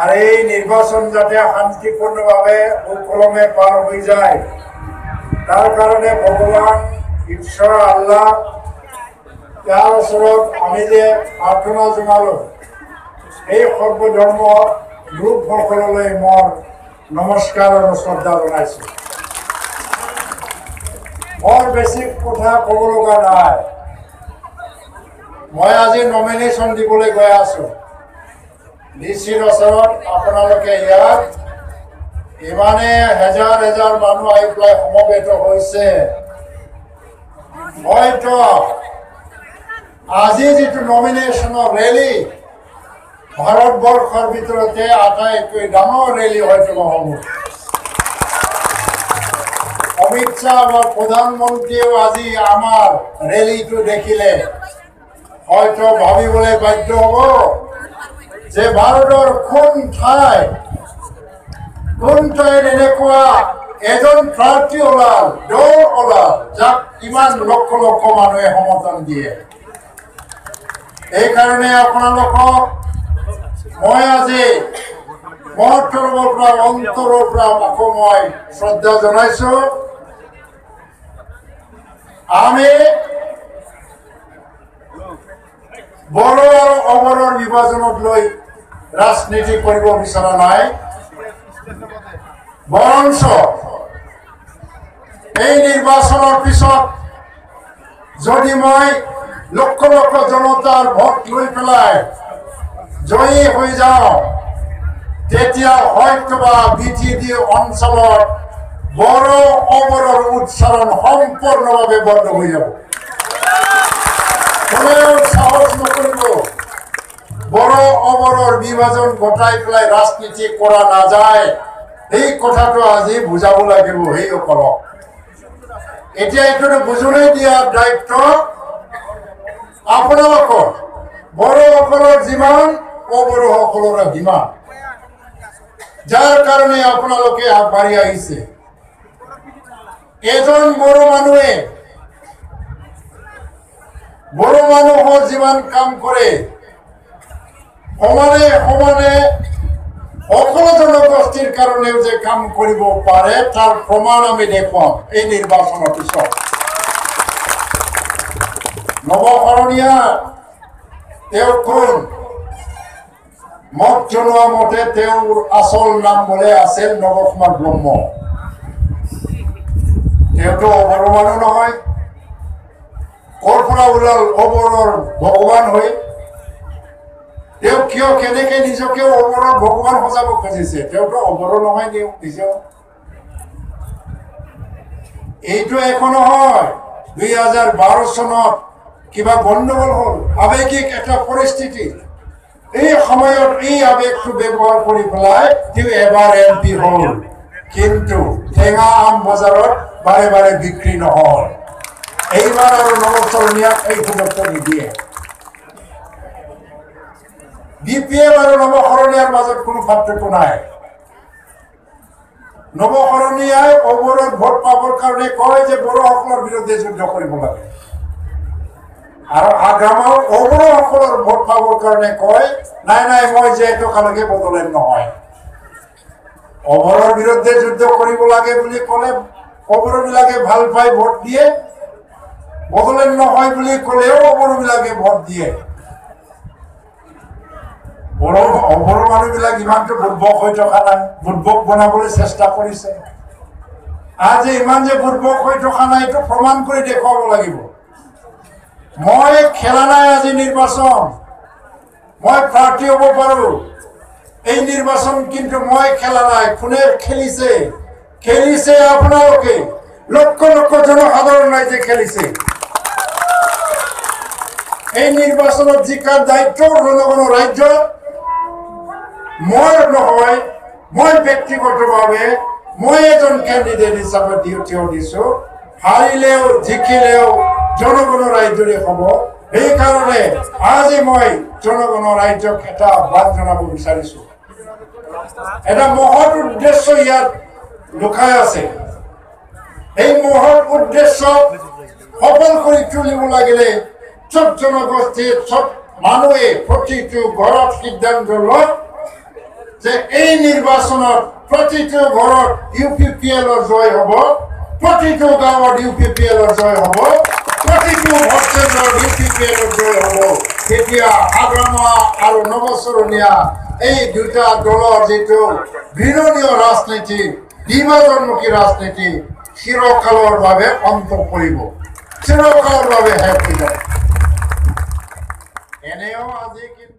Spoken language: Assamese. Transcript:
আৰ এই নিৰ্বাচন যাতে শান্তিপূৰ্ণভাবে সুকলমে পাৰ হয়ে যায় তাৰ কাৰণে ভগবান ঈশ্বৰ আল্লাহ তাৰ ওচৰত আমি যে প্ৰাৰ্থনা জনালো এই সৰ্বধৰ্ম লোকসকললৈ মোৰ নমস্কাৰ আৰু শ্ৰদ্ধা জনাইছো। বৰ বেছি কথা ক'ব লগা নাই। মই আজি নমিনেশ্যন দিবলৈ গৈ আছো ডিচিৰ ওচৰত। আপোনালোকে ইয়াত ইমানে হেজাৰ হেজাৰ মানুহ আহি পেলাই সমবেত হৈছে। হয়তো আজি যিটো নমিনেশ্যনৰ ৰেলী ভাৰতবৰ্ষৰ ভিতৰতে আটাইতকৈ ডাঙৰ ৰেলী হয়তো নহ'ব। অমিত শ্বাহ আমাৰ প্ৰধানমন্ত্ৰীয়েও আজি আমাৰ ৰেলীটো দেখিলে হয়তো ভাবিবলৈ বাধ্য হ'ব যে ভাৰতৰ কোন ঠাইত এনেকুৱা এজন প্ৰাৰ্থী ওলাল, দল ওলাল, যাক ইমান লক্ষ লক্ষ মানুহে সমৰ্থন দিয়ে। এইকাৰণে আপোনালোকক মই আজি মোৰ তৰফৰ পৰা অন্তৰৰ পৰা আকৌ মই শ্ৰদ্ধা জনাইছো। আমি বড়ো আৰু অবড়োৰ বিভাজনক লৈ ৰাজনীতি কৰিব বিচৰা নাই, বৰঞ্চ এই নিৰ্বাচনৰ পিছত যদি মই লক্ষ লক্ষ জনতাৰ ভোট লৈ পেলাই জয়ী হৈ যাওঁ তেতিয়া হয়তোবা বিটিডি অঞ্চলত বড়ো অবড়োৰ উচ্চাৰণ সম্পূৰ্ণভাৱে বন্ধ হৈ যাব। কোনেও সাহস নকৰিব বড়ো অবড়োৰ বিভাজন ঘটাই পেলাই ৰাজনীতি কৰা নাযায়। এই কথাটো আজি বুজাব লাগিব সেইসকলক। এতিয়া এইটো বুজুৱাই দিয়াৰ দায়িত্ব আপোনালোকৰ। বড়োসকলৰ যিমান অবড়োসকলৰ সিমান, যাৰ কাৰণে আপোনালোকে আগবাঢ়ি আহিছে। এজন বড়ো মানুহে বড়ো মানুহৰ যিমান কাম কৰে সমানে সমানে সকলো জনগোষ্ঠীৰ কাৰণেও যে কাম কৰিব পাৰে তাৰ প্ৰমাণ আমি দেখুৱাম এই নিৰ্বাচনৰ পিছত। নৱশৰণীয়া তেওঁ কোন? মত জনোৱা মতে তেওঁৰ আচল নাম বোলে আছিল নৱকুমাৰ ব্ৰহ্ম। তেওঁতো অবড়ো মানুহ নহয়। ক'ৰ পৰা ওলাল অবড়োৰ ভগৱান হৈ? তেওঁ কিয় কেনেকে নিজকে অবড়োৰ ভগৱান সজাব খুজিছে? তেওঁতো অবড়ো নহয় নিজেও। এইটো একো নহয়। 2012 চনত কিবা গণ্ডগোল হ'ল, আৱেগিক এটা পৰিস্থিতি। এই সময়ত এই আৱেগটো ব্যৱহাৰ কৰি পেলাই তেওঁ এবাৰ MP হ'ল, কিন্তু টেঙা আম বজাৰত বাৰে বাৰে বিক্ৰী নহয়। এইবাৰ আৰু নৱশৰণীয়াক এই সুযোগটো নিদিয়ে। BPM আৰু নৱশৰণীয়াৰ মাজত কোনো পাৰ্থক্য নাই। নৱশৰণীয়াই অবড়োত ভোট পাবৰ কাৰণে কয় যে বড়োসকলৰ বিৰুদ্ধে যুদ্ধ কৰিব লাগে, আৰু আগ্ৰামৰ অবড়োসকলৰ ভোট পাবৰ কাৰণে কয় নাই নাই মই যে এটকালৈকে বদলেন নহয়। অবড়োৰ বিৰুদ্ধে যুদ্ধ কৰিব লাগে বুলি ক'লে অবড়োবিলাকে ভাল পাই ভোট দিয়ে, বদলেন নহয় বুলি ক'লেও অবড়োবিলাকে ভোট দিয়ে। অবড়ো মানুহবিলাক ইমানটো বুৰ্বক হৈ থকা নাই, বুৰ্বক বনাবলৈ চেষ্টা কৰিছে। আজি ইমান যে বুৰ্বক হৈ থকা নাই এইটো প্ৰমাণ কৰি দেখুৱাব লাগিব। মই খেলা নাই আজি নিৰ্বাচন, মই প্ৰাৰ্থী হ'ব পাৰোঁ। এই নিৰ্বাচন কিন্তু মই খেলা নাই। কোনে খেলিছে? খেলিছে আপোনালোকে, লক্ষ লক্ষ জনসাধাৰণ ৰাইজে খেলিছে। এই নিৰ্বাচনত জিকাৰ দায়িত্ব জনগণৰ ৰাজ্যত মই নহয়। মই ব্যক্তিগতভাৱে মই এজন কেণ্ডিডেট হিচাপে থিয় দিছো। হাৰিলেও জিকিলেও জনগণৰ ৰাজ্যৰে হ'ব। সেইকাৰণে আজি মই জনগণৰ ৰাজ্যক এটা আহ্বান জনাব বিচাৰিছো। এটা মহৎ উদ্দেশ্য ইয়াত লুকাই আছে। এই মহৎ উদ্দেশ্য সফল কৰি তুলিব লাগিলে চব জনগোষ্ঠীৰ চব মানুহে প্ৰতিটো ঘৰত সিদ্ধান্ত লওক যে এই নিৰ্বাচনত প্ৰতিটো ঘৰত UPPL-ৰ জয় হ'ব, প্ৰতিটো গাঁৱত UPPL-ৰ জয় হ'ব, প্ৰতিটো ভোটকেন্দ্ৰত UPPL-ৰ জয় হ'ব। তেতিয়া আগৰমা আৰু নৱচৰণীয়া এই দুটা দলৰ যিটো বিৰোধীয় ৰাজনীতি, বিভাজনমুখী ৰাজনীতি চিৰকালৰ বাবে অন্ত পৰিব, চিৰকালৰ বাবে শেষ হৈ যাব। এনেও আজি কিন্তু